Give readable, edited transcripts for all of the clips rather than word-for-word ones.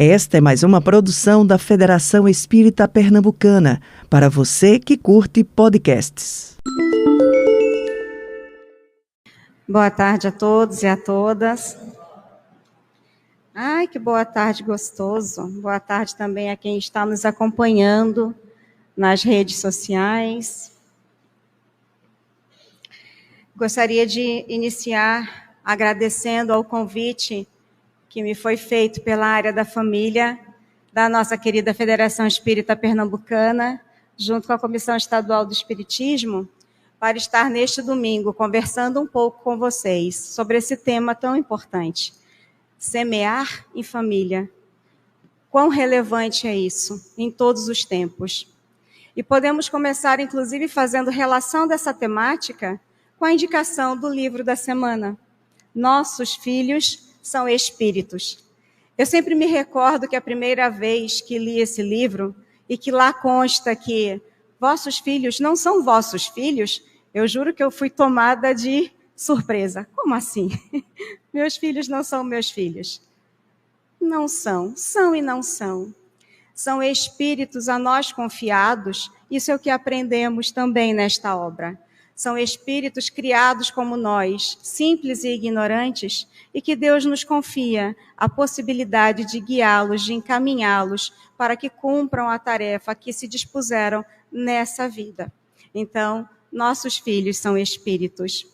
Esta é mais uma produção da Federação Espírita Pernambucana, para você que curte podcasts. Boa tarde a todos e a todas. Ai, que boa tarde gostoso. Boa tarde também a quem está nos acompanhando nas redes sociais. Gostaria de iniciar agradecendo ao convite que me foi feito pela área da família da nossa querida Federação Espírita Pernambucana, junto com a Comissão Estadual do Espiritismo, para estar neste domingo conversando um pouco com vocês sobre esse tema tão importante, semear em família. Quão relevante é isso em todos os tempos? E podemos começar, inclusive, fazendo relação dessa temática com a indicação do livro da semana. Nossos filhos são espíritos. Eu sempre me recordo que a primeira vez que li esse livro, e que lá consta que vossos filhos não são vossos filhos, eu juro que eu fui tomada de surpresa. Como assim? Meus filhos não são meus filhos. Não são, são e não são. São espíritos a nós confiados, isso é o que aprendemos também nesta obra. São espíritos criados como nós, simples e ignorantes, e que Deus nos confia a possibilidade de guiá-los, de encaminhá-los, para que cumpram a tarefa que se dispuseram nessa vida. Então, nossos filhos são espíritos.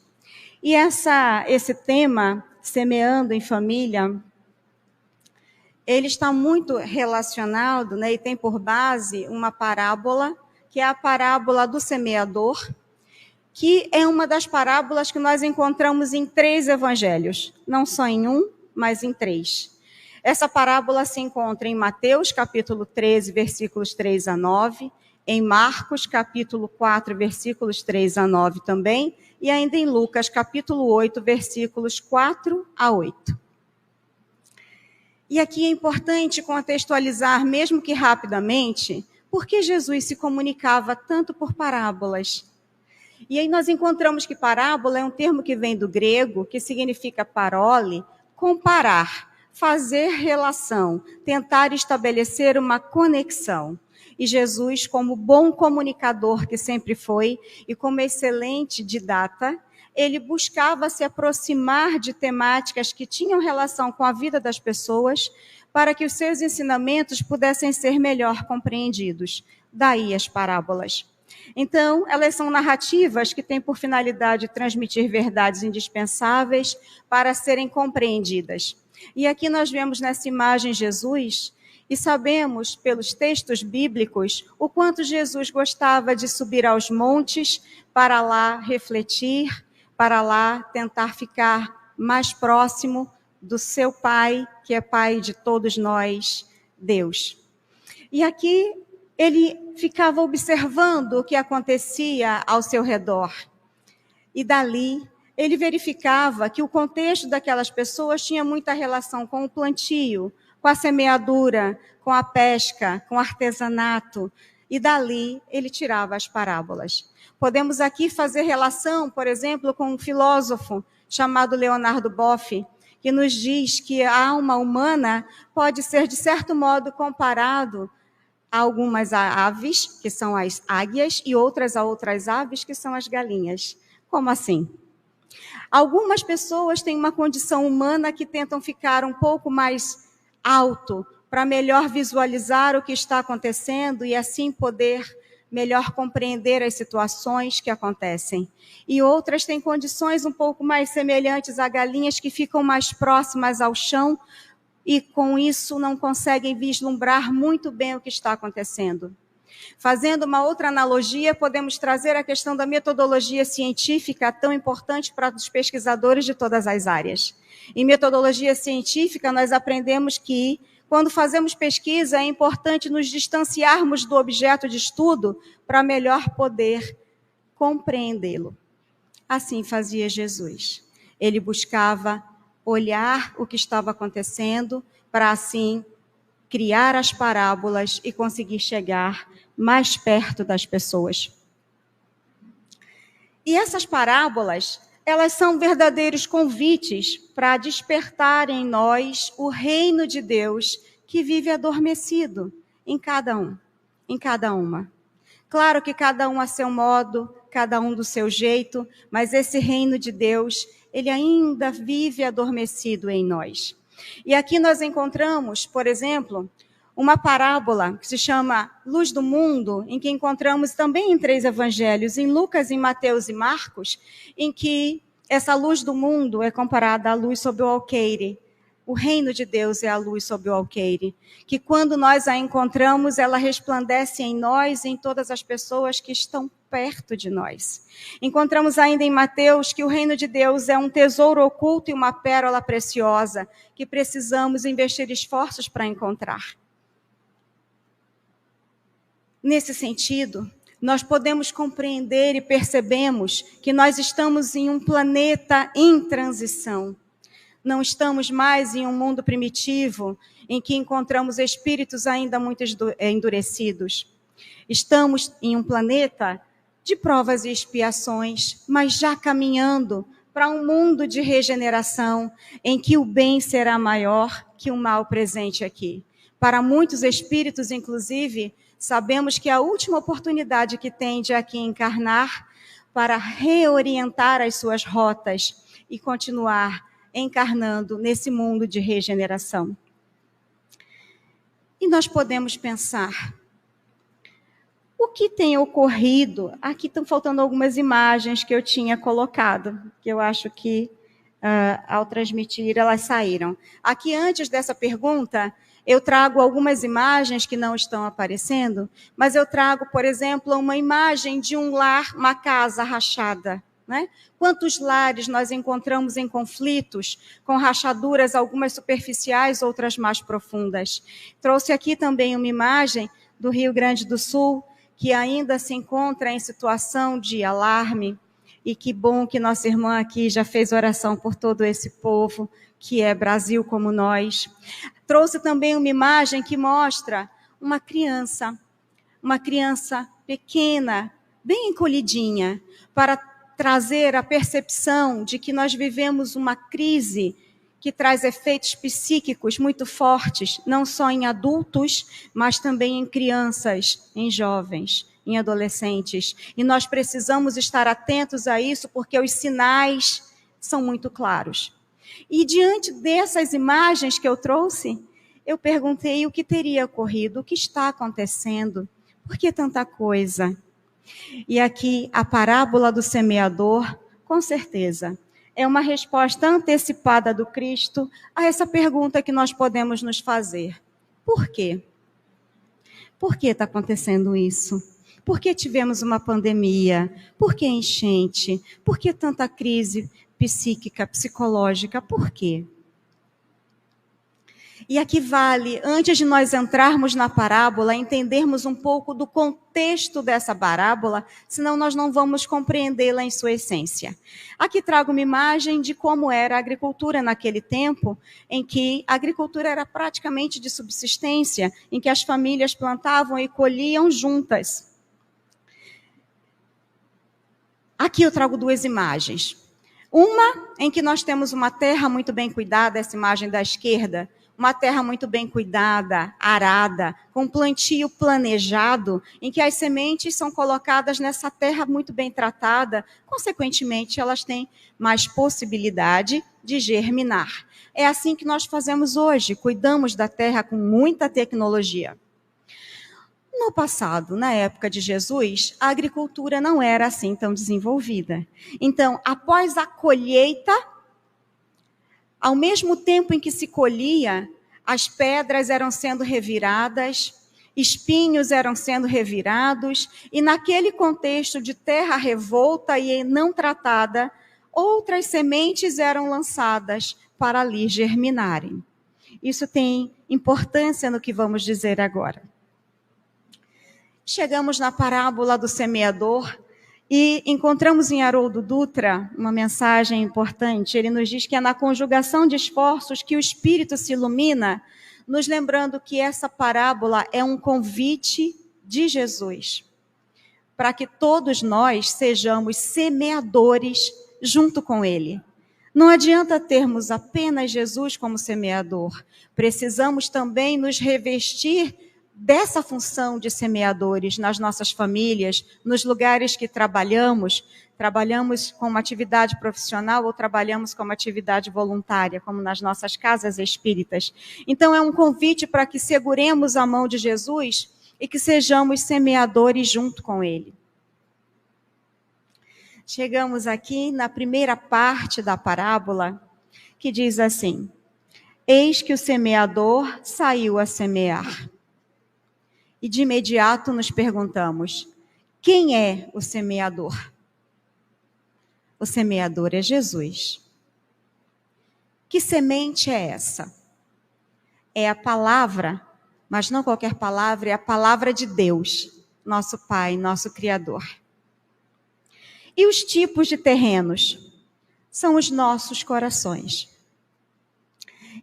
E esse tema, semeando em família, ele está muito relacionado, né, e tem por base uma parábola, que é a parábola do semeador, que é uma das parábolas que nós encontramos em 3 evangelhos, não só em um, mas em 3. Essa parábola se encontra em Mateus, capítulo 13, versículos 3 a 9, em Marcos, capítulo 4, versículos 3 a 9 também, e ainda em Lucas, capítulo 8, versículos 4 a 8. E aqui é importante contextualizar, mesmo que rapidamente, por que Jesus se comunicava tanto por parábolas. E aí nós encontramos que parábola é um termo que vem do grego, que significa parole, comparar, fazer relação, tentar estabelecer uma conexão. E Jesus, como bom comunicador que sempre foi, e como excelente didata, ele buscava se aproximar de temáticas que tinham relação com a vida das pessoas, para que os seus ensinamentos pudessem ser melhor compreendidos. Daí as parábolas. Então, elas são narrativas que têm por finalidade transmitir verdades indispensáveis para serem compreendidas. E aqui nós vemos nessa imagem Jesus, e sabemos pelos textos bíblicos o quanto Jesus gostava de subir aos montes para lá refletir, para lá tentar ficar mais próximo do seu Pai, que é Pai de todos nós, Deus. E aqui ele ficava observando o que acontecia ao seu redor. E dali, ele verificava que o contexto daquelas pessoas tinha muita relação com o plantio, com a semeadura, com a pesca, com o artesanato. E dali, ele tirava as parábolas. Podemos aqui fazer relação, por exemplo, com um filósofo chamado Leonardo Boff, que nos diz que a alma humana pode ser, de certo modo, comparado a algumas aves, que são as águias, e outras aves, que são as galinhas. Como assim? Algumas pessoas têm uma condição humana que tentam ficar um pouco mais alto, para melhor visualizar o que está acontecendo e assim poder melhor compreender as situações que acontecem. E outras têm condições um pouco mais semelhantes a galinhas, que ficam mais próximas ao chão, e com isso não conseguem vislumbrar muito bem o que está acontecendo. Fazendo uma outra analogia, podemos trazer a questão da metodologia científica, tão importante para os pesquisadores de todas as áreas. Em metodologia científica, nós aprendemos que, quando fazemos pesquisa, é importante nos distanciarmos do objeto de estudo para melhor poder compreendê-lo. Assim fazia Jesus. Ele buscava olhar o que estava acontecendo para assim criar as parábolas e conseguir chegar mais perto das pessoas. E essas parábolas, elas são verdadeiros convites para despertar em nós o reino de Deus que vive adormecido em cada um, em cada uma. Claro que cada um a seu modo, cada um do seu jeito, mas esse reino de Deus, ele ainda vive adormecido em nós. E aqui nós encontramos, por exemplo, uma parábola que se chama Luz do Mundo, em que encontramos também em 3 evangelhos, em Lucas, em Mateus e Marcos, em que essa luz do mundo é comparada à luz sob o alqueire. O reino de Deus é a luz sob o alqueire, que quando nós a encontramos, ela resplandece em nós e em todas as pessoas que estão perto de nós. Encontramos ainda em Mateus que o reino de Deus é um tesouro oculto e uma pérola preciosa, que precisamos investir esforços para encontrar. Nesse sentido, nós podemos compreender e percebemos que nós estamos em um planeta em transição. Não estamos mais em um mundo primitivo, em que encontramos espíritos ainda muito endurecidos. Estamos em um planeta de provas e expiações, mas já caminhando para um mundo de regeneração, em que o bem será maior que o mal presente aqui. Para muitos espíritos, inclusive, sabemos que a última oportunidade que tem de aqui encarnar para reorientar as suas rotas e continuar encarnando nesse mundo de regeneração. E nós podemos pensar, o que tem ocorrido? Aqui estão faltando algumas imagens que eu tinha colocado, que eu acho que ao transmitir elas saíram. Aqui, antes dessa pergunta, eu trago algumas imagens que não estão aparecendo, mas eu trago, por exemplo, uma imagem de um lar, uma casa rachada. Né? Quantos lares nós encontramos em conflitos, com rachaduras, algumas superficiais, outras mais profundas. Trouxe aqui também uma imagem do Rio Grande do Sul, que ainda se encontra em situação de alarme, e que bom que nossa irmã aqui já fez oração por todo esse povo, que é Brasil como nós. Trouxe também uma imagem que mostra uma criança pequena, bem encolhidinha, para trazer a percepção de que nós vivemos uma crise que traz efeitos psíquicos muito fortes, não só em adultos, mas também em crianças, em jovens, em adolescentes. E nós precisamos estar atentos a isso, porque os sinais são muito claros. E diante dessas imagens que eu trouxe, eu perguntei o que teria ocorrido, o que está acontecendo, por que tanta coisa? E aqui, a parábola do semeador, com certeza, é uma resposta antecipada do Cristo a essa pergunta que nós podemos nos fazer. Por quê? Por que está acontecendo isso? Por que tivemos uma pandemia? Por que enchente? Por que tanta crise psíquica, psicológica? Por quê? E aqui vale, antes de nós entrarmos na parábola, entendermos um pouco do contexto dessa parábola, senão nós não vamos compreendê-la em sua essência. Aqui trago uma imagem de como era a agricultura naquele tempo, em que a agricultura era praticamente de subsistência, em que as famílias plantavam e colhiam juntas. Aqui eu trago duas imagens. Uma em que nós temos uma terra muito bem cuidada, essa imagem da esquerda, uma terra muito bem cuidada, arada, com plantio planejado, em que as sementes são colocadas nessa terra muito bem tratada, consequentemente elas têm mais possibilidade de germinar. É assim que nós fazemos hoje, cuidamos da terra com muita tecnologia. No passado, na época de Jesus, a agricultura não era assim tão desenvolvida. Então, após a colheita, ao mesmo tempo em que se colhia, as pedras eram sendo reviradas, espinhos eram sendo revirados, e naquele contexto de terra revolta e não tratada, outras sementes eram lançadas para ali germinarem. Isso tem importância no que vamos dizer agora. Chegamos na parábola do semeador e encontramos em Haroldo Dutra uma mensagem importante. Ele nos diz que é na conjugação de esforços que o Espírito se ilumina, nos lembrando que essa parábola é um convite de Jesus, para que todos nós sejamos semeadores junto com Ele. Não adianta termos apenas Jesus como semeador. Precisamos também nos revestir dessa função de semeadores nas nossas famílias, nos lugares que trabalhamos com uma atividade profissional ou trabalhamos com uma atividade voluntária, como nas nossas casas espíritas. Então é um convite para que seguremos a mão de Jesus e que sejamos semeadores junto com Ele. Chegamos aqui na primeira parte da parábola, que diz assim: eis que o semeador saiu a semear. E de imediato nos perguntamos: quem é o semeador? O semeador é Jesus. Que semente é essa? É a palavra, mas não qualquer palavra, é a palavra de Deus, nosso Pai, nosso Criador. E os tipos de terrenos? São os nossos corações.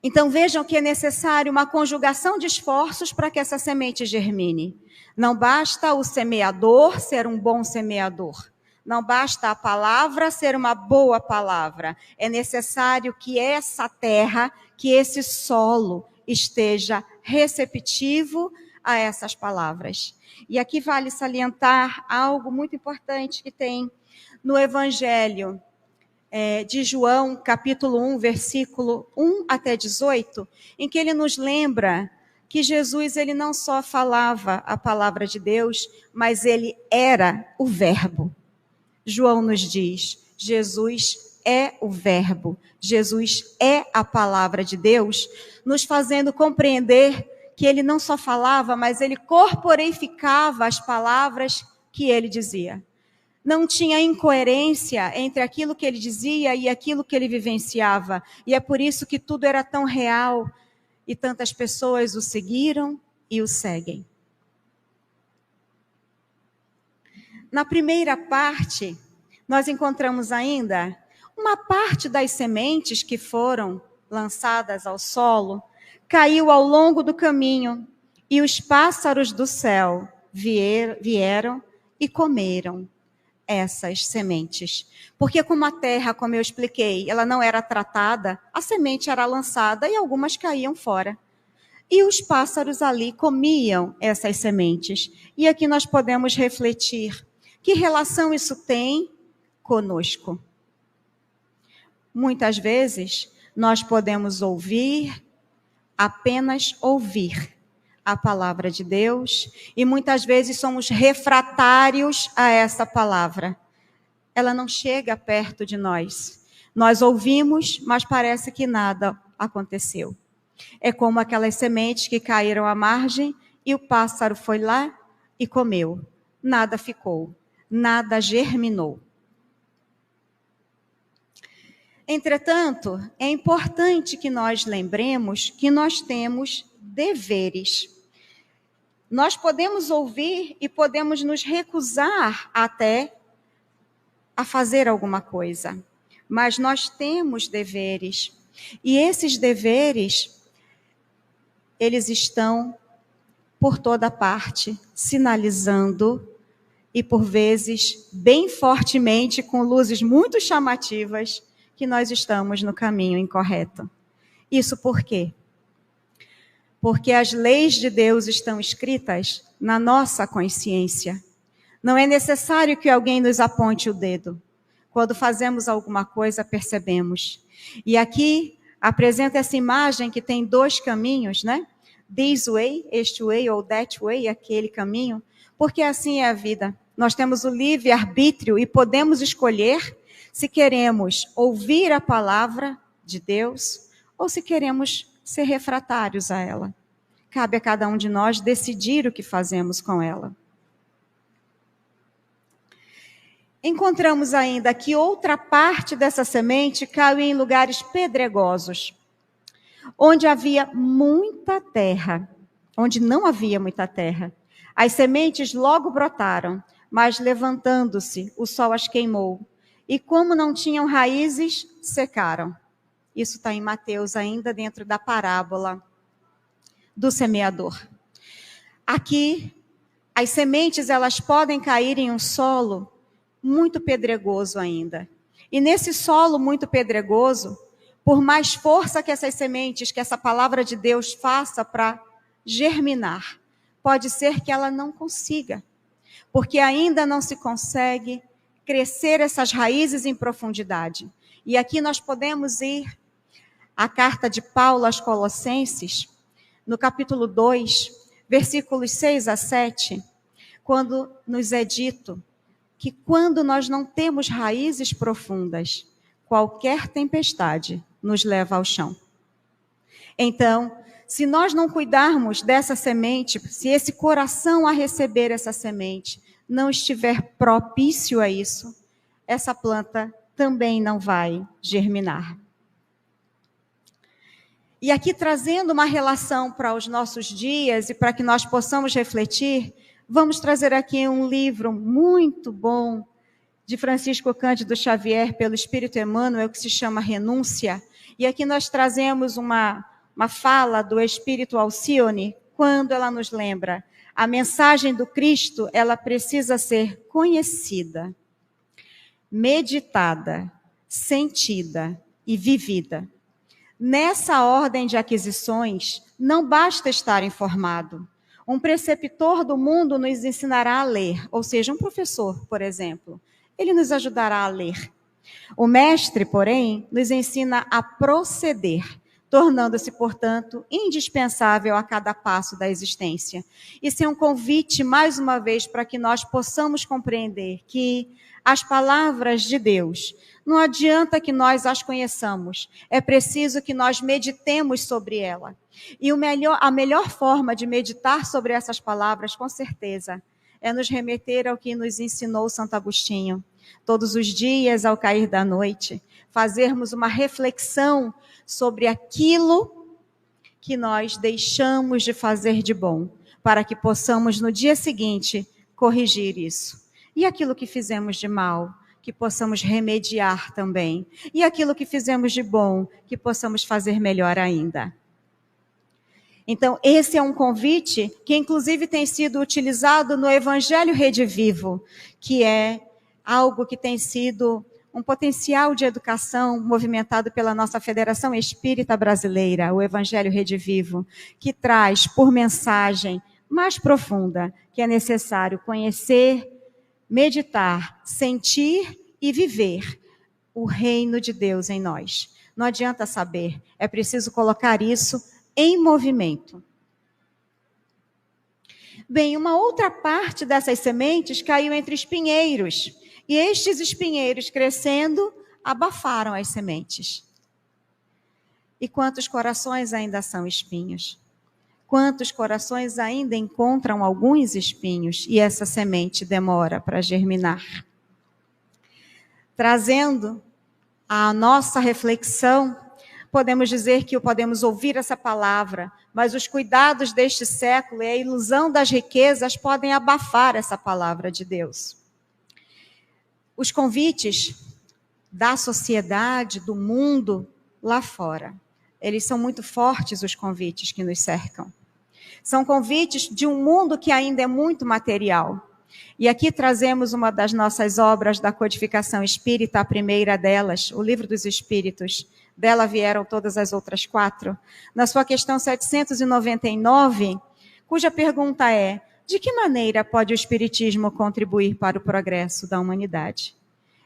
Então vejam que é necessário uma conjugação de esforços para que essa semente germine. Não basta o semeador ser um bom semeador. Não basta a palavra ser uma boa palavra. É necessário que essa terra, que esse solo esteja receptivo a essas palavras. E aqui vale salientar algo muito importante que tem no Evangelho de João, capítulo 1, versículo 1 até 18, em que ele nos lembra que Jesus ele não só falava a palavra de Deus, mas ele era o Verbo. João nos diz, Jesus é o Verbo, Jesus é a palavra de Deus, nos fazendo compreender que ele não só falava, mas ele corporificava as palavras que ele dizia. Não tinha incoerência entre aquilo que ele dizia e aquilo que ele vivenciava. E é por isso que tudo era tão real e tantas pessoas o seguiram e o seguem. Na primeira parte, nós encontramos ainda uma parte das sementes que foram lançadas ao solo, caiu ao longo do caminho e os pássaros do céu vieram e comeram essas sementes. Porque como a terra, como eu expliquei, ela não era tratada, a semente era lançada e algumas caíam fora. E os pássaros ali comiam essas sementes. E aqui nós podemos refletir, que relação isso tem conosco? Muitas vezes, nós podemos apenas ouvir a palavra de Deus, e muitas vezes somos refratários a essa palavra. Ela não chega perto de nós. Nós ouvimos, mas parece que nada aconteceu. É como aquelas sementes que caíram à margem e o pássaro foi lá e comeu. Nada ficou, nada germinou. Entretanto, é importante que nós lembremos que nós temos deveres. Nós podemos ouvir e podemos nos recusar até a fazer alguma coisa, mas nós temos deveres. E esses deveres, eles estão por toda parte, sinalizando e por vezes bem fortemente, com luzes muito chamativas, que nós estamos no caminho incorreto. Isso por quê? Porque as leis de Deus estão escritas na nossa consciência. Não é necessário que alguém nos aponte o dedo. Quando fazemos alguma coisa, percebemos. E aqui apresenta essa imagem que tem dois caminhos, né? This way, este way, ou that way, aquele caminho. Porque assim é a vida. Nós temos o livre-arbítrio e podemos escolher se queremos ouvir a palavra de Deus ou se queremos ser refratários a ela. Cabe a cada um de nós decidir o que fazemos com ela. Encontramos ainda que outra parte dessa semente caiu em lugares pedregosos, onde havia muita terra, onde não havia muita terra. As sementes logo brotaram, mas levantando-se, o sol as queimou. E como não tinham raízes, secaram. Isso está em Mateus, ainda dentro da parábola do semeador. Aqui, as sementes elas podem cair em um solo muito pedregoso ainda. E nesse solo muito pedregoso, por mais força que essas sementes, que essa palavra de Deus faça para germinar, pode ser que ela não consiga, porque ainda não se consegue crescer essas raízes em profundidade. E aqui nós podemos ir à carta de Paulo aos Colossenses, no capítulo 2, versículos 6 a 7, quando nos é dito que quando nós não temos raízes profundas, qualquer tempestade nos leva ao chão. Então, se nós não cuidarmos dessa semente, se esse coração a receber essa semente não estiver propício a isso, essa planta também não vai germinar. E aqui trazendo uma relação para os nossos dias e para que nós possamos refletir, vamos trazer aqui um livro muito bom de Francisco Cândido Xavier, pelo Espírito Emmanuel, que se chama Renúncia. E aqui nós trazemos uma fala do Espírito Alcione, quando ela nos lembra: a mensagem do Cristo, ela precisa ser conhecida, meditada, sentida e vivida. Nessa ordem de aquisições, não basta estar informado. Um preceptor do mundo nos ensinará a ler, ou seja, um professor, por exemplo, ele nos ajudará a ler. O mestre, porém, nos ensina a proceder, tornando-se, portanto, indispensável a cada passo da existência. Isso é um convite, mais uma vez, para que nós possamos compreender que as palavras de Deus, não adianta que nós as conheçamos, é preciso que nós meditemos sobre ela. E a melhor forma de meditar sobre essas palavras, com certeza, é nos remeter ao que nos ensinou Santo Agostinho. Todos os dias, ao cair da noite, fazermos uma reflexão sobre aquilo que nós deixamos de fazer de bom, para que possamos, no dia seguinte, corrigir isso. E aquilo que fizemos de mal, que possamos remediar também. E aquilo que fizemos de bom, que possamos fazer melhor ainda. Então, esse é um convite que, inclusive, tem sido utilizado no Evangelho Redivivo, que é algo que tem sido um potencial de educação movimentado pela nossa Federação Espírita Brasileira, o Evangelho Redivivo, que traz por mensagem mais profunda que é necessário conhecer, meditar, sentir e viver o reino de Deus em nós. Não adianta saber, é preciso colocar isso em movimento. Bem, uma outra parte dessas sementes caiu entre espinheiros. E estes espinheiros crescendo, abafaram as sementes. E quantos corações ainda são espinhos? Quantos corações ainda encontram alguns espinhos e essa semente demora para germinar? Trazendo a nossa reflexão, podemos dizer que podemos ouvir essa palavra, mas os cuidados deste século e a ilusão das riquezas podem abafar essa palavra de Deus. Os convites da sociedade, do mundo lá fora, eles são muito fortes, os convites que nos cercam. São convites de um mundo que ainda é muito material. E aqui trazemos uma das nossas obras da codificação espírita, a primeira delas, o Livro dos Espíritos. Dela vieram todas as outras 4. Na sua questão 799, cuja pergunta é: de que maneira pode o Espiritismo contribuir para o progresso da humanidade?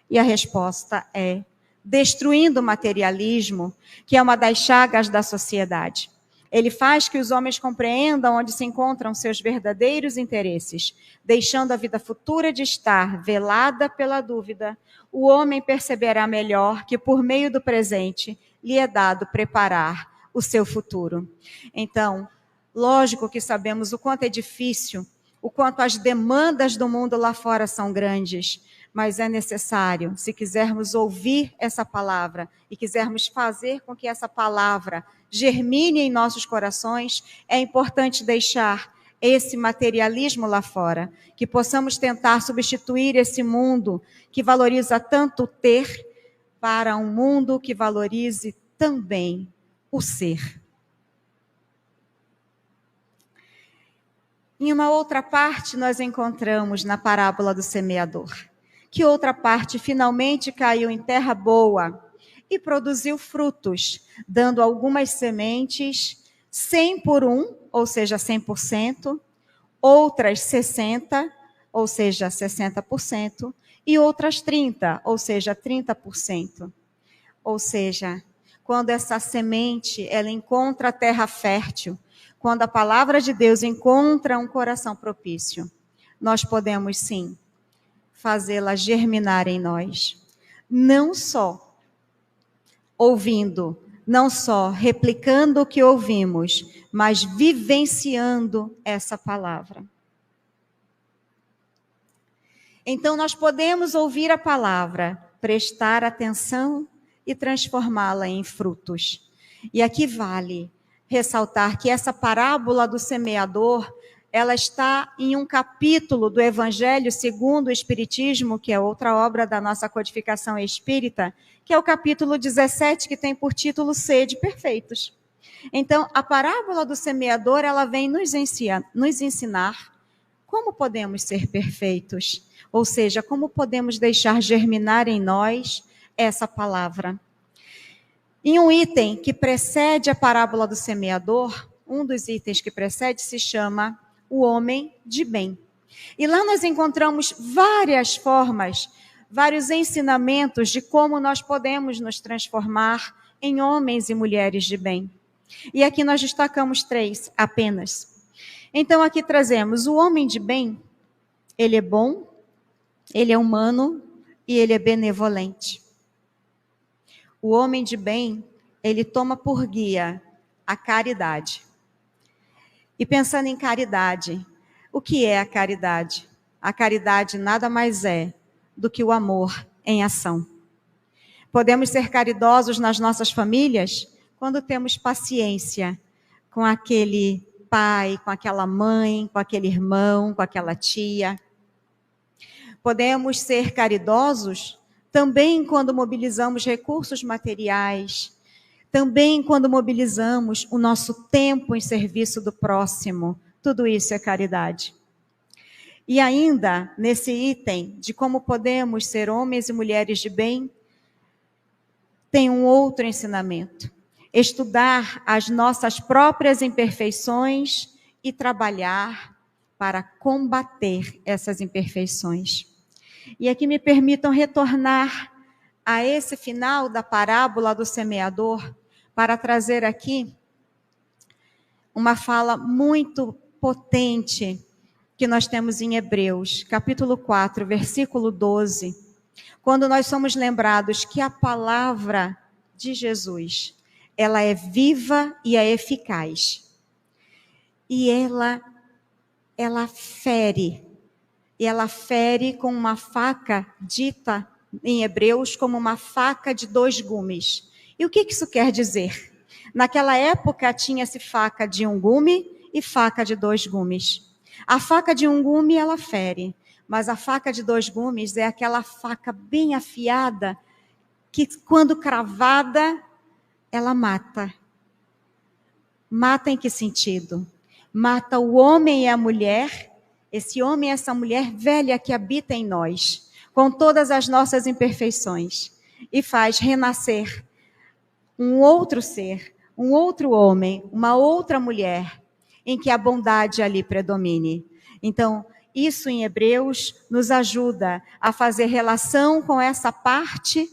E a resposta é: destruindo o materialismo, que é uma das chagas da sociedade. Ele faz que os homens compreendam onde se encontram seus verdadeiros interesses, deixando a vida futura de estar velada pela dúvida. O homem perceberá melhor que, por meio do presente, lhe é dado preparar o seu futuro. Então, lógico que sabemos o quanto é difícil, o quanto as demandas do mundo lá fora são grandes, mas é necessário, se quisermos ouvir essa palavra e quisermos fazer com que essa palavra germine em nossos corações, é importante deixar esse materialismo lá fora, que possamos tentar substituir esse mundo que valoriza tanto o ter para um mundo que valorize também o ser. Em uma outra parte, nós encontramos na parábola do semeador, que outra parte finalmente caiu em terra boa e produziu frutos, dando algumas sementes 100 por 1, ou seja, 100%, outras 60, ou seja, 60%, e outras 30, ou seja, 30%. Ou seja, quando essa semente ela encontra a terra fértil, quando a palavra de Deus encontra um coração propício, nós podemos sim fazê-la germinar em nós. Não só ouvindo, não só replicando o que ouvimos, mas vivenciando essa palavra. Então nós podemos ouvir a palavra, prestar atenção e transformá-la em frutos. E aqui vale ressaltar que essa parábola do semeador, ela está em um capítulo do Evangelho segundo o Espiritismo, que é outra obra da nossa codificação espírita, que é o capítulo 17, que tem por título Sede Perfeitos. Então, a parábola do semeador, ela vem nos ensinar como podemos ser perfeitos, ou seja, como podemos deixar germinar em nós essa palavra. Em um item que precede a parábola do semeador, um dos itens que precede se chama o homem de bem. E lá nós encontramos várias formas, vários ensinamentos de como nós podemos nos transformar em homens e mulheres de bem. E aqui nós destacamos 3 apenas. Então aqui trazemos o homem de bem, ele é bom, ele é humano e ele é benevolente. O homem de bem, ele toma por guia a caridade. E pensando em caridade, o que é a caridade? A caridade nada mais é do que o amor em ação. Podemos ser caridosos nas nossas famílias quando temos paciência com aquele pai, com aquela mãe, com aquele irmão, com aquela tia. Podemos ser caridosos também quando mobilizamos recursos materiais, também quando mobilizamos o nosso tempo em serviço do próximo. Tudo isso é caridade. E ainda, nesse item de como podemos ser homens e mulheres de bem, tem um outro ensinamento. Estudar as nossas próprias imperfeições e trabalhar para combater essas imperfeições. E aqui me permitam retornar a esse final da parábola do semeador para trazer aqui uma fala muito potente que nós temos em Hebreus, capítulo 4, versículo 12, quando nós somos lembrados que a palavra de Jesus, ela é viva e é eficaz. E ela fere. E ela fere com uma faca dita em Hebreus como uma faca de 2 gumes. E o que isso quer dizer? Naquela época tinha-se faca de 1 gume e faca de 2 gumes. A faca de 1 gume ela fere, mas a faca de 2 gumes é aquela faca bem afiada que quando cravada ela mata. Mata em que sentido? Mata o homem e a mulher, esse homem e essa mulher velha que habita em nós, com todas as nossas imperfeições, e faz renascer um outro ser, um outro homem, uma outra mulher, em que a bondade ali predomine. Então, isso em Hebreus nos ajuda a fazer relação com essa parte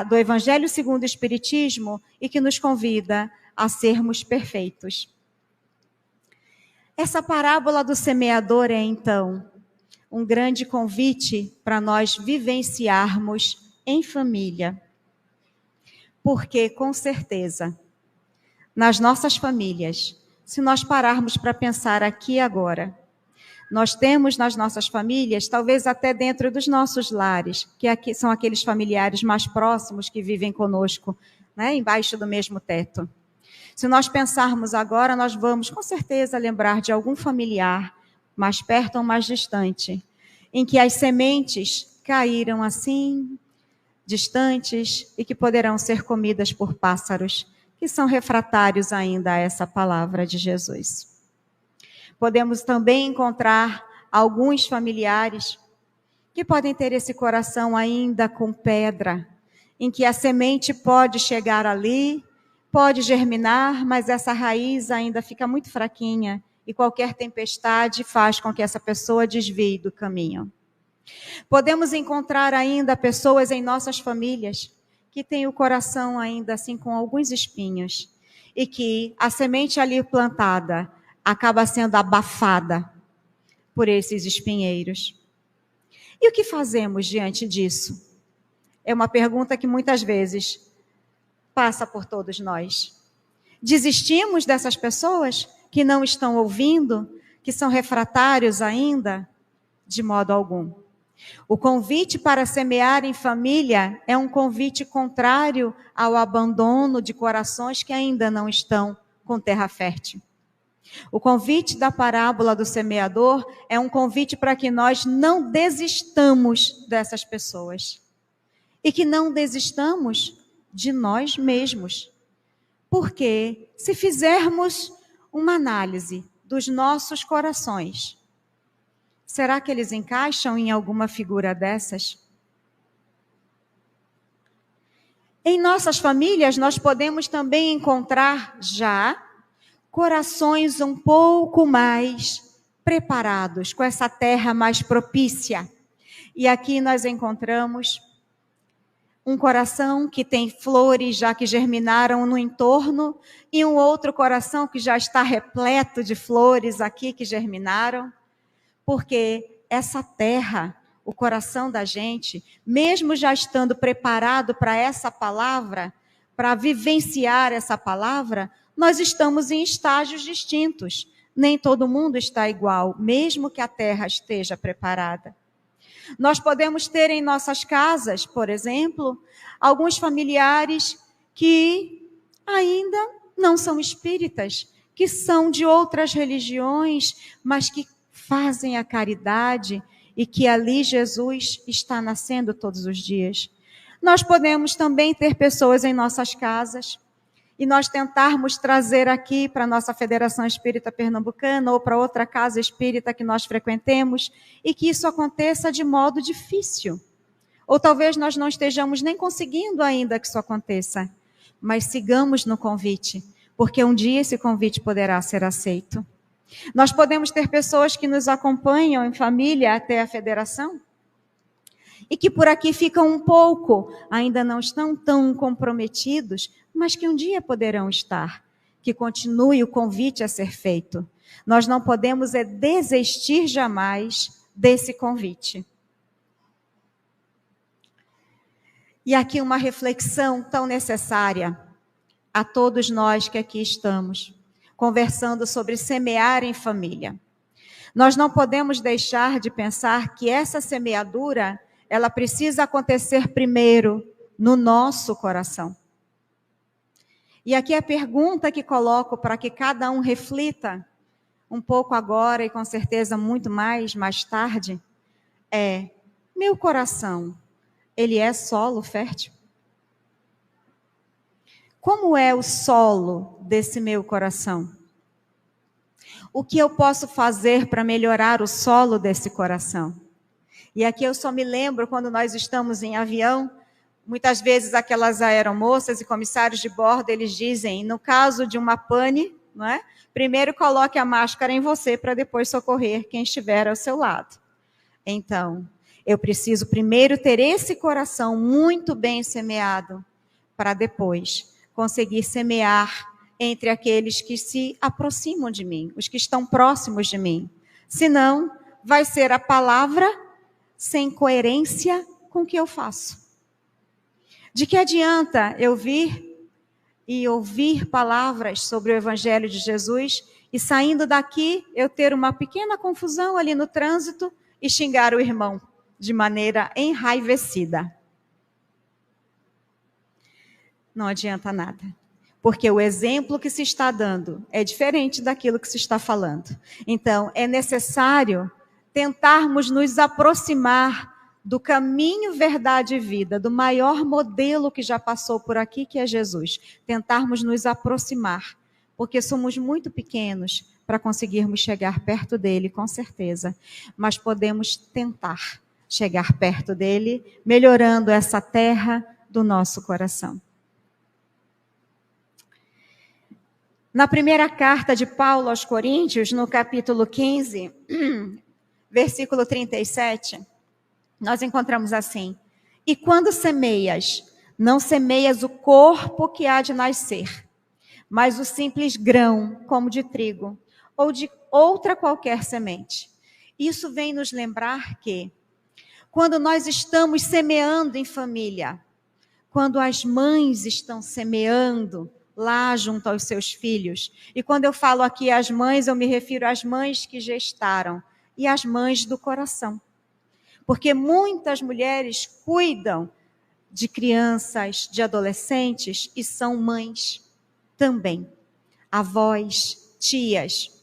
do Evangelho segundo o Espiritismo e que nos convida a sermos perfeitos. Essa parábola do semeador é, então, um grande convite para nós vivenciarmos em família. Porque, com certeza, nas nossas famílias, se nós pararmos para pensar aqui e agora, nós temos nas nossas famílias, talvez até dentro dos nossos lares, que aqui são aqueles familiares mais próximos que vivem conosco, né, embaixo do mesmo teto. Se nós pensarmos agora, nós vamos com certeza lembrar de algum familiar, mais perto ou mais distante, em que as sementes caíram assim, distantes, e que poderão ser comidas por pássaros, que são refratários ainda a essa palavra de Jesus. Podemos também encontrar alguns familiares que podem ter esse coração ainda com pedra, em que a semente pode chegar ali, pode germinar, mas essa raiz ainda fica muito fraquinha e qualquer tempestade faz com que essa pessoa desvie do caminho. Podemos encontrar ainda pessoas em nossas famílias que têm o coração ainda assim com alguns espinhos e que a semente ali plantada acaba sendo abafada por esses espinheiros. E o que fazemos diante disso? É uma pergunta que muitas vezes passa por todos nós. Desistimos dessas pessoas que não estão ouvindo, que são refratários ainda? De modo algum. O convite para semear em família é um convite contrário ao abandono de corações que ainda não estão com terra fértil. O convite da parábola do semeador é um convite para que nós não desistamos dessas pessoas. E que não desistamos de nós mesmos. Porque se fizermos uma análise dos nossos corações, será que eles encaixam em alguma figura dessas? Em nossas famílias, nós podemos também encontrar já corações um pouco mais preparados, com essa terra mais propícia. E aqui nós encontramos um coração que tem flores já que germinaram no entorno e um outro coração que já está repleto de flores aqui que germinaram. Porque essa terra, o coração da gente, mesmo já estando preparado para essa palavra, para vivenciar essa palavra, nós estamos em estágios distintos. Nem todo mundo está igual, mesmo que a terra esteja preparada. Nós podemos ter em nossas casas, por exemplo, alguns familiares que ainda não são espíritas, que são de outras religiões, mas que fazem a caridade e que ali Jesus está nascendo todos os dias. Nós podemos também ter pessoas em nossas casas e nós tentarmos trazer aqui para a nossa Federação Espírita Pernambucana ou para outra casa espírita que nós frequentemos e que isso aconteça de modo difícil. Ou talvez nós não estejamos nem conseguindo ainda que isso aconteça, mas sigamos no convite, porque um dia esse convite poderá ser aceito. Nós podemos ter pessoas que nos acompanham em família até a federação e que por aqui ficam um pouco, ainda não estão tão comprometidos, mas que um dia poderão estar. Que continue o convite a ser feito. Nós não podemos desistir jamais desse convite. E aqui uma reflexão tão necessária a todos nós que aqui estamos, conversando sobre semear em família. Nós não podemos deixar de pensar que essa semeadura, ela precisa acontecer primeiro no nosso coração. E aqui a pergunta que coloco para que cada um reflita um pouco agora e com certeza muito mais tarde, é: meu coração, ele é solo fértil? Como é o solo desse meu coração? O que eu posso fazer para melhorar o solo desse coração? E aqui eu só me lembro quando nós estamos em avião, muitas vezes aquelas aeromoças e comissários de bordo, eles dizem, no caso de uma pane, não é? Primeiro coloque a máscara em você para depois socorrer quem estiver ao seu lado. Então, eu preciso primeiro ter esse coração muito bem semeado para depois conseguir semear entre aqueles que se aproximam de mim, os que estão próximos de mim. Senão, vai ser a palavra sem coerência com o que eu faço. De que adianta eu vir e ouvir palavras sobre o Evangelho de Jesus e saindo daqui eu ter uma pequena confusão ali no trânsito e xingar o irmão de maneira enraivecida? Não adianta nada. Porque o exemplo que se está dando é diferente daquilo que se está falando. Então, é necessário tentarmos nos aproximar do caminho, verdade e vida, do maior modelo que já passou por aqui, que é Jesus. Tentarmos nos aproximar, porque somos muito pequenos para conseguirmos chegar perto dele, com certeza. Mas podemos tentar chegar perto dele, melhorando essa terra do nosso coração. Na primeira carta de Paulo aos Coríntios, no capítulo 15, versículo 37, nós encontramos assim: e quando semeias, não semeias o corpo que há de nascer, mas o simples grão, como de trigo, ou de outra qualquer semente. Isso vem nos lembrar que, quando nós estamos semeando em família, quando as mães estão semeando lá junto aos seus filhos, e quando eu falo aqui as mães, eu me refiro às mães que gestaram e às mães do coração. Porque muitas mulheres cuidam de crianças, de adolescentes e são mães também, avós, tias.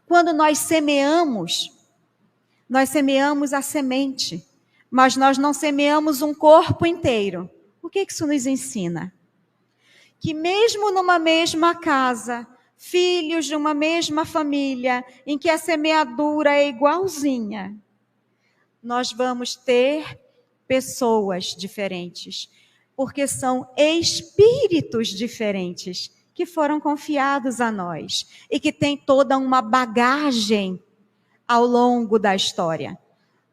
Quando nós semeamos a semente, mas nós não semeamos um corpo inteiro. O que isso nos ensina? Que mesmo numa mesma casa, filhos de uma mesma família, em que a semeadura é igualzinha, nós vamos ter pessoas diferentes, porque são espíritos diferentes que foram confiados a nós e que têm toda uma bagagem ao longo da história.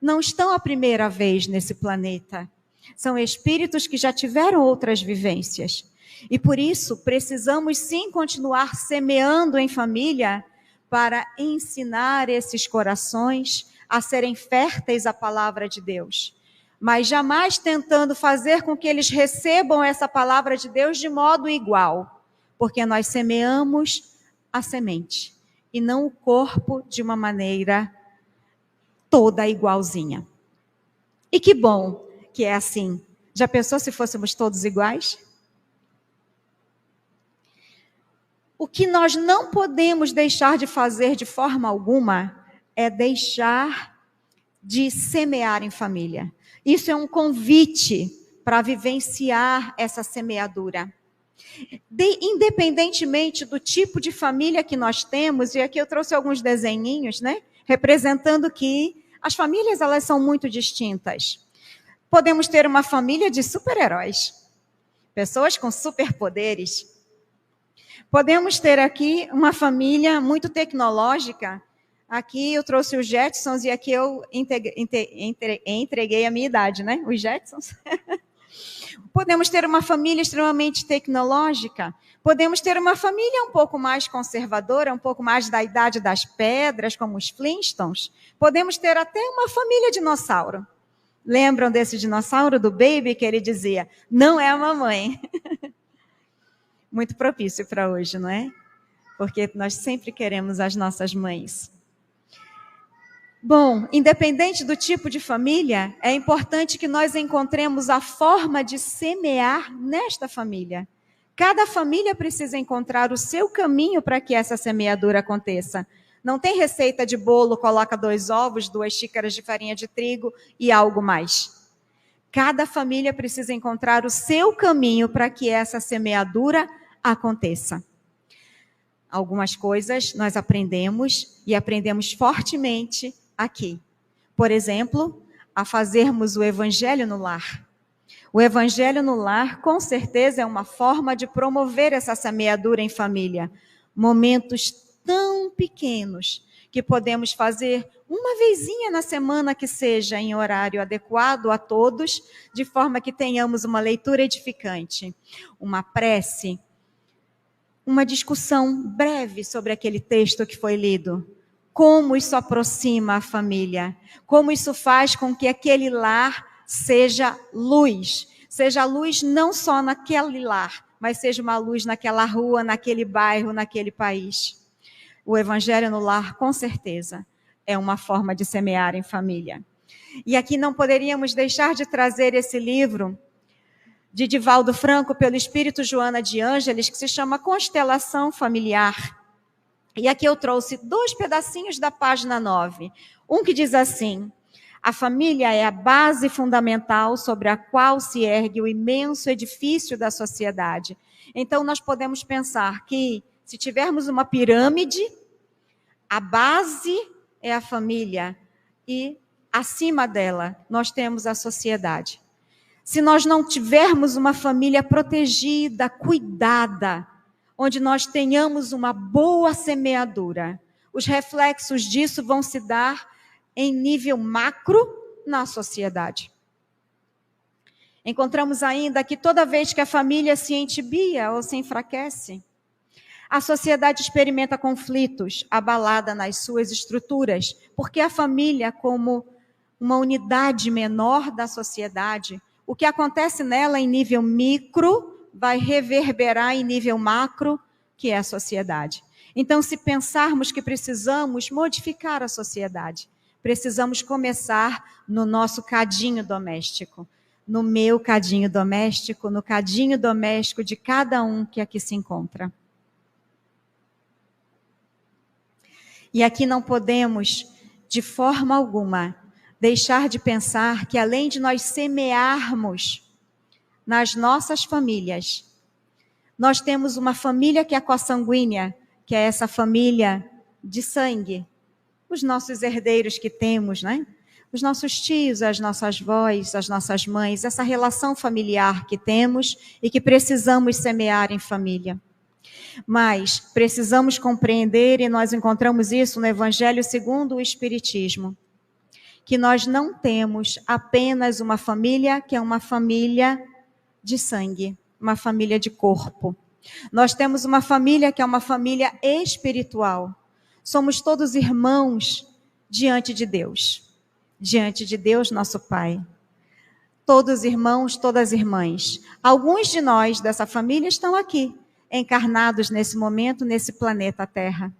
Não estão a primeira vez nesse planeta. São espíritos que já tiveram outras vivências. E por isso precisamos sim continuar semeando em família para ensinar esses corações a serem férteis à palavra de Deus. Mas jamais tentando fazer com que eles recebam essa palavra de Deus de modo igual. Porque nós semeamos a semente e não o corpo de uma maneira toda igualzinha. E que bom que é assim. Já pensou se fôssemos todos iguais? O que nós não podemos deixar de fazer de forma alguma é deixar de semear em família. Isso é um convite para vivenciar essa semeadura. Independentemente do tipo de família que nós temos, e aqui eu trouxe alguns desenhinhos, né, representando que as famílias elas são muito distintas. Podemos ter uma família de super-heróis, pessoas com superpoderes. Podemos ter aqui uma família muito tecnológica. Aqui eu trouxe os Jetsons e aqui eu entreguei a minha idade, né? Os Jetsons. Podemos ter uma família extremamente tecnológica. Podemos ter uma família um pouco mais conservadora, um pouco mais da idade das pedras, como os Flintstones. Podemos ter até uma família dinossauro. Lembram desse dinossauro do Baby que ele dizia, não é a mamãe. Muito propício para hoje, não é? Porque nós sempre queremos as nossas mães. Bom, independente do tipo de família, é importante que nós encontremos a forma de semear nesta família. Cada família precisa encontrar o seu caminho para que essa semeadura aconteça. Não tem receita de bolo, coloca 2 ovos, 2 xícaras de farinha de trigo e algo mais. Cada família precisa encontrar o seu caminho para que essa semeadura aconteça. Algumas coisas nós aprendemos e aprendemos fortemente aqui. Por exemplo, a fazermos o evangelho no lar. O evangelho no lar, com certeza, é uma forma de promover essa semeadura em família. Momentos tão pequenos que podemos fazer uma vezinha na semana que seja em horário adequado a todos, de forma que tenhamos uma leitura edificante, uma prece, uma discussão breve sobre aquele texto que foi lido. Como isso aproxima a família, como isso faz com que aquele lar seja luz não só naquele lar, mas seja uma luz naquela rua, naquele bairro, naquele país. O evangelho no lar, com certeza, é uma forma de semear em família. E aqui não poderíamos deixar de trazer esse livro de Divaldo Franco, pelo Espírito Joana de Ângeles, que se chama Constelação Familiar. E aqui eu trouxe 2 pedacinhos da página 9. Um que diz assim: a família é a base fundamental sobre a qual se ergue o imenso edifício da sociedade. Então, nós podemos pensar que, se tivermos uma pirâmide, a base é a família e acima dela, nós temos a sociedade. Se nós não tivermos uma família protegida, cuidada, onde nós tenhamos uma boa semeadura, os reflexos disso vão se dar em nível macro na sociedade. Encontramos ainda que toda vez que a família se entibia ou se enfraquece, a sociedade experimenta conflitos, abalada nas suas estruturas, porque a família, como uma unidade menor da sociedade, o que acontece nela em nível micro vai reverberar em nível macro, que é a sociedade. Então, se pensarmos que precisamos modificar a sociedade, precisamos começar no nosso cadinho doméstico, no meu cadinho doméstico, no cadinho doméstico de cada um que aqui se encontra. E aqui não podemos, de forma alguma, deixar de pensar que além de nós semearmos nas nossas famílias, nós temos uma família que é consanguínea, que é essa família de sangue. Os nossos herdeiros que temos, né? Os nossos tios, as nossas avós, as nossas mães, essa relação familiar que temos e que precisamos semear em família. Mas precisamos compreender, e nós encontramos isso no Evangelho segundo o Espiritismo, que nós não temos apenas uma família que é uma família de sangue, uma família de corpo. Nós temos uma família que é uma família espiritual. Somos todos irmãos diante de Deus, nosso Pai. Todos irmãos, todas irmãs. Alguns de nós dessa família estão aqui, encarnados nesse momento, nesse planeta Terra.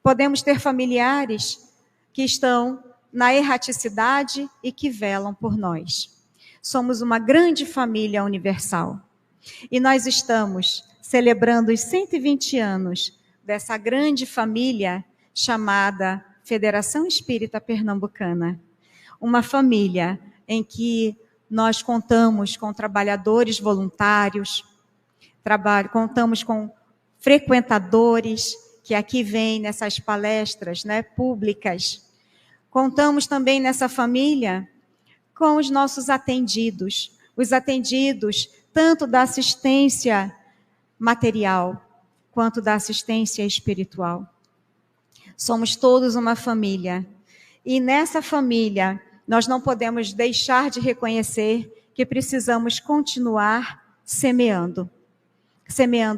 Podemos ter familiares que estão na erraticidade e que velam por nós. Somos uma grande família universal. E nós estamos celebrando os 120 anos dessa grande família chamada Federação Espírita Pernambucana. Uma família em que nós contamos com trabalhadores voluntários, contamos com frequentadores que aqui vêm nessas palestras, né, públicas. Contamos também nessa família com os nossos atendidos, os atendidos tanto da assistência material quanto da assistência espiritual. Somos todos uma família. E nessa família, nós não podemos deixar de reconhecer que precisamos continuar semeando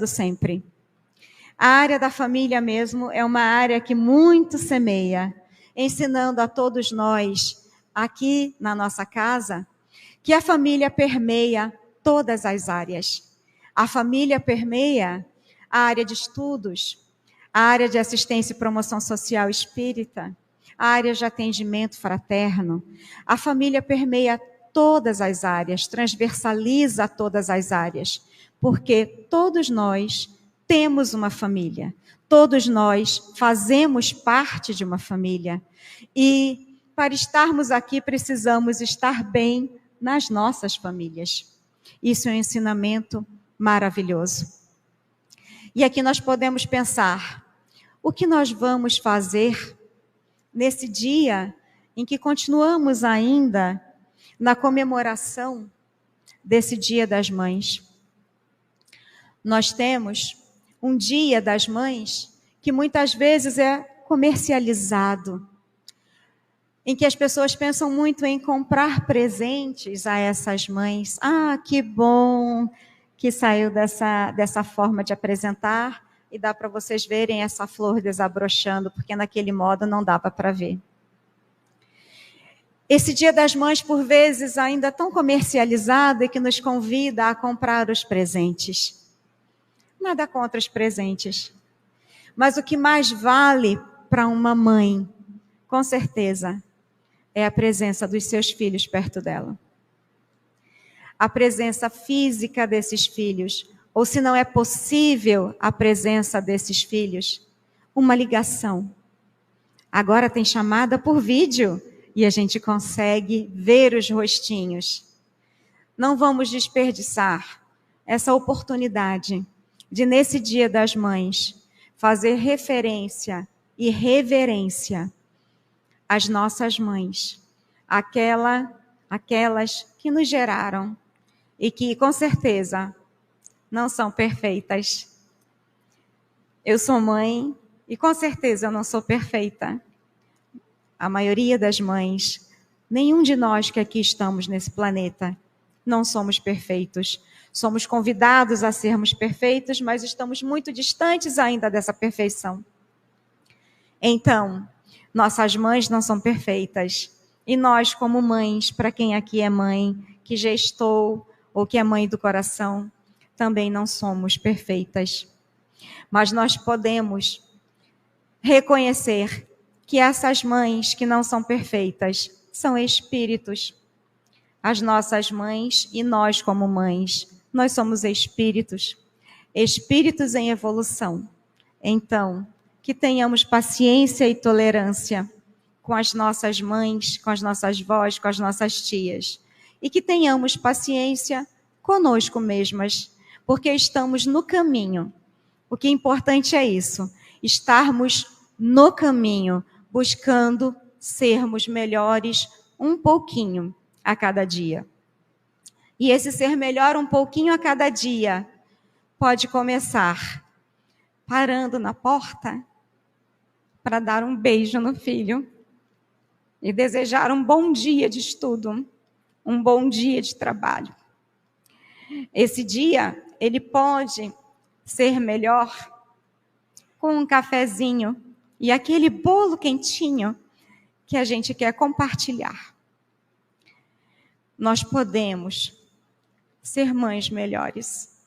sempre. A área da família mesmo é uma área que muito semeia, ensinando a todos nós, aqui na nossa casa, que a família permeia todas as áreas. A família permeia a área de estudos, a área de assistência e promoção social espírita, a área de atendimento fraterno. A família permeia todas as áreas, transversaliza todas as áreas, porque todos nós temos uma família, todos nós fazemos parte de uma família. E para estarmos aqui precisamos estar bem nas nossas famílias. Isso é um ensinamento maravilhoso. E aqui nós podemos pensar, o que nós vamos fazer nesse dia em que continuamos ainda na comemoração desse Dia das Mães? Nós temos um Dia das Mães que muitas vezes é comercializado, em que as pessoas pensam muito em comprar presentes a essas mães. Ah, que bom que saiu dessa forma de apresentar, e dá para vocês verem essa flor desabrochando, porque naquele modo não dava para ver. Esse Dia das Mães, por vezes, ainda é tão comercializado e que nos convida a comprar os presentes. Nada contra os presentes. Mas o que mais vale para uma mãe, com certeza, é a presença dos seus filhos perto dela. A presença física desses filhos, ou se não é possível a presença desses filhos, uma ligação. Agora tem chamada por vídeo e a gente consegue ver os rostinhos. Não vamos desperdiçar essa oportunidade de, nesse Dia das Mães, fazer referência e reverência às nossas mães, aquelas que nos geraram e que, com certeza, não são perfeitas. Eu sou mãe e, com certeza, eu não sou perfeita. A maioria das mães, nenhum de nós que aqui estamos nesse planeta, não somos perfeitos. Somos convidados a sermos perfeitos, mas estamos muito distantes ainda dessa perfeição. Então, nossas mães não são perfeitas. E nós, como mães, para quem aqui é mãe, que gestou ou que é mãe do coração, também não somos perfeitas. Mas nós podemos reconhecer que essas mães que não são perfeitas são espíritos. As nossas mães e nós como mães, nós somos espíritos, espíritos em evolução. Então, que tenhamos paciência e tolerância com as nossas mães, com as nossas vós, com as nossas tias. E que tenhamos paciência conosco mesmas, porque estamos no caminho. O que é importante é isso, estarmos no caminho, buscando sermos melhores um pouquinho a cada dia. E esse ser melhor um pouquinho a cada dia pode começar parando na porta para dar um beijo no filho e desejar um bom dia de estudo, um bom dia de trabalho. Esse dia, ele pode ser melhor com um cafezinho e aquele bolo quentinho que a gente quer compartilhar. Nós podemos ser mães melhores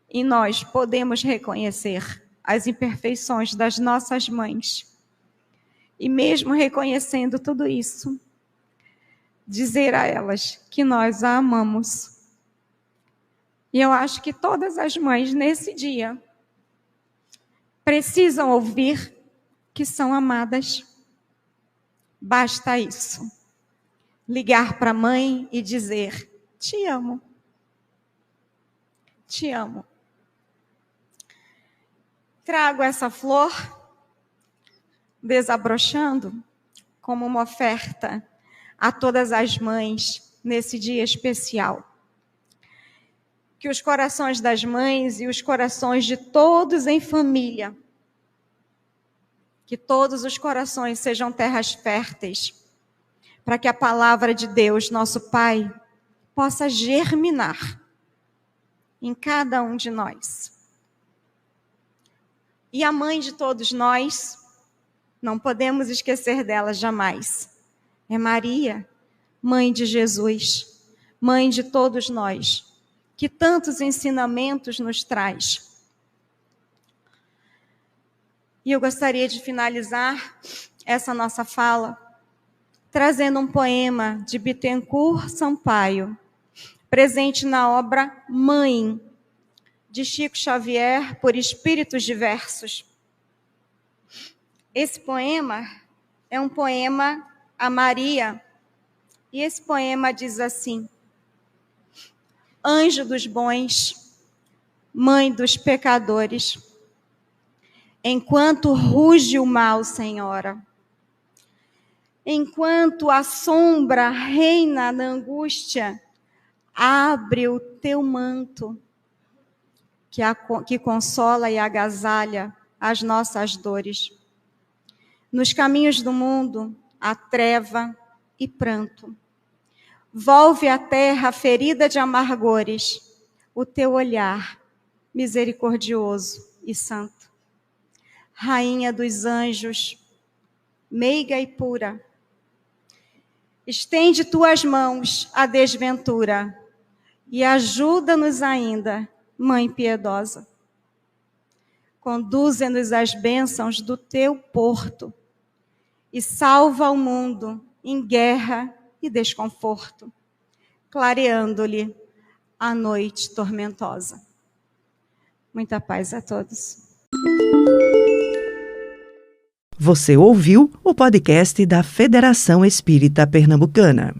e nós podemos reconhecer as imperfeições das nossas mães. E mesmo reconhecendo tudo isso, dizer a elas que nós a amamos. E eu acho que todas as mães nesse dia precisam ouvir que são amadas. Basta isso. Ligar para a mãe e dizer: te amo. Te amo. Trago essa flor desabrochando como uma oferta a todas as mães nesse dia especial. Que os corações das mães e os corações de todos em família, que todos os corações sejam terras férteis, para que a palavra de Deus, nosso Pai, possa germinar em cada um de nós. E a mãe de todos nós, não podemos esquecer dela jamais, é Maria, mãe de Jesus, mãe de todos nós, que tantos ensinamentos nos traz. E eu gostaria de finalizar essa nossa fala trazendo um poema de Bittencourt Sampaio, presente na obra Mãe, de Chico Xavier, por espíritos diversos. Esse poema é um poema a Maria, e esse poema diz assim: anjo dos bons, mãe dos pecadores, enquanto ruge o mal, Senhora, enquanto a sombra reina na angústia, abre o teu manto, que consola e agasalha as nossas dores. Nos caminhos do mundo, há treva e pranto. Volve a terra ferida de amargores, o teu olhar misericordioso e santo. Rainha dos anjos, meiga e pura, estende tuas mãos à desventura e ajuda-nos ainda, Mãe piedosa. Conduze-nos às bênçãos do teu porto e salva o mundo em guerra e desconforto, clareando-lhe a noite tormentosa. Muita paz a todos. Você ouviu o podcast da Federação Espírita Pernambucana.